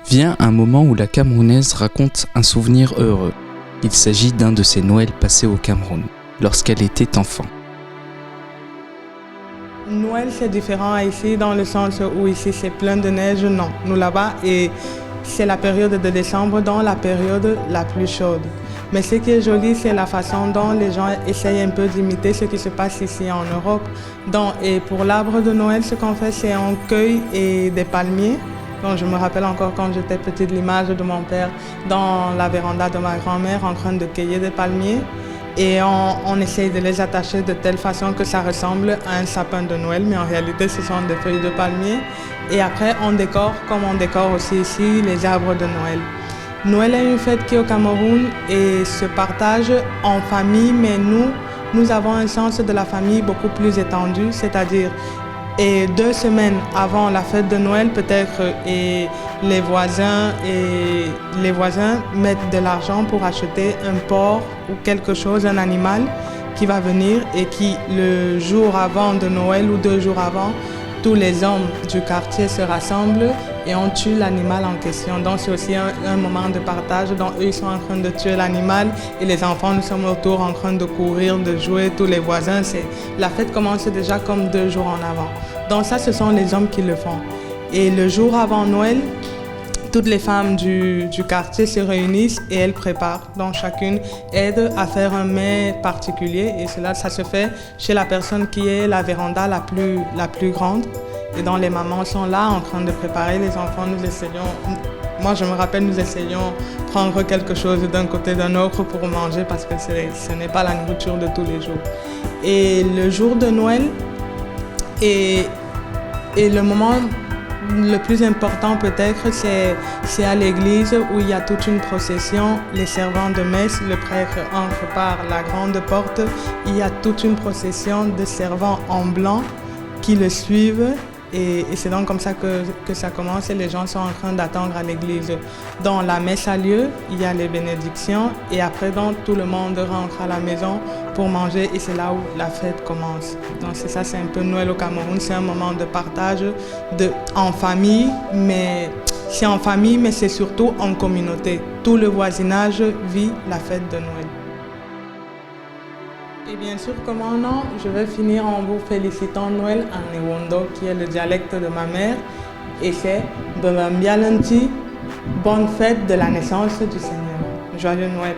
Vient un moment où la Camerounaise raconte un souvenir heureux. Il s'agit d'un de ses Noëls passés au Cameroun, lorsqu'elle était enfant. Noël, c'est différent ici dans le sens où ici c'est plein de neige. Non, nous là-bas, et c'est la période de décembre, dans la période la plus chaude. Mais ce qui est joli, c'est la façon dont les gens essayent un peu d'imiter ce qui se passe ici en Europe. Et pour l'arbre de Noël, ce qu'on fait, c'est on cueille des palmiers. Donc, je me rappelle encore quand j'étais petite l'image de mon père dans la véranda de ma grand-mère en train de cueillir des palmiers. Et on essaye de les attacher de telle façon que ça ressemble à un sapin de Noël, mais en réalité, ce sont des feuilles de palmier. Et après, on décore, comme on décore aussi ici, les arbres de Noël. Noël est une fête qui au Cameroun et se partage en famille, mais nous avons un sens de la famille beaucoup plus étendu, c'est-à-dire 2 semaines avant la fête de Noël, peut-être, et les voisins mettent de l'argent pour acheter un porc ou quelque chose, un animal qui va venir et qui, le jour avant de Noël ou 2 jours avant, tous les hommes du quartier se rassemblent et on tue l'animal en question. Donc c'est aussi un moment de partage. Donc eux, ils sont en train de tuer l'animal et les enfants, nous sommes autour en train de courir, de jouer, tous les voisins. La fête commence déjà comme 2 jours en avant. Donc ça, ce sont les hommes qui le font. Et le jour avant Noël, toutes les femmes du quartier se réunissent et elles préparent. Donc chacune aide à faire un mets particulier et cela, ça se fait chez la personne qui est la véranda la plus grande. Et donc les mamans sont là en train de préparer, les enfants, moi je me rappelle, nous essayons de prendre quelque chose d'un côté d'un autre pour manger parce que ce n'est pas la nourriture de tous les jours. Et le jour de Noël est le moment le plus important peut-être, c'est à l'église où il y a toute une procession, les servants de messe, le prêtre entre par la grande porte, il y a toute une procession de servants en blanc qui le suivent et c'est donc comme ça que ça commence et les gens sont en train d'attendre à l'église. Dans la messe a lieu, il y a les bénédictions et après donc tout le monde rentre à la maison pour manger et c'est là où la fête commence. Donc c'est ça, c'est un peu Noël au Cameroun, c'est un moment de partage en famille, mais c'est surtout en communauté. Tout le voisinage vit la fête de Noël. Et bien sûr, comment non, je vais finir en vous félicitant Noël en Ewondo, qui est le dialecte de ma mère, et c'est Bambialanti, bonne fête de la naissance du Seigneur. Joyeux Noël.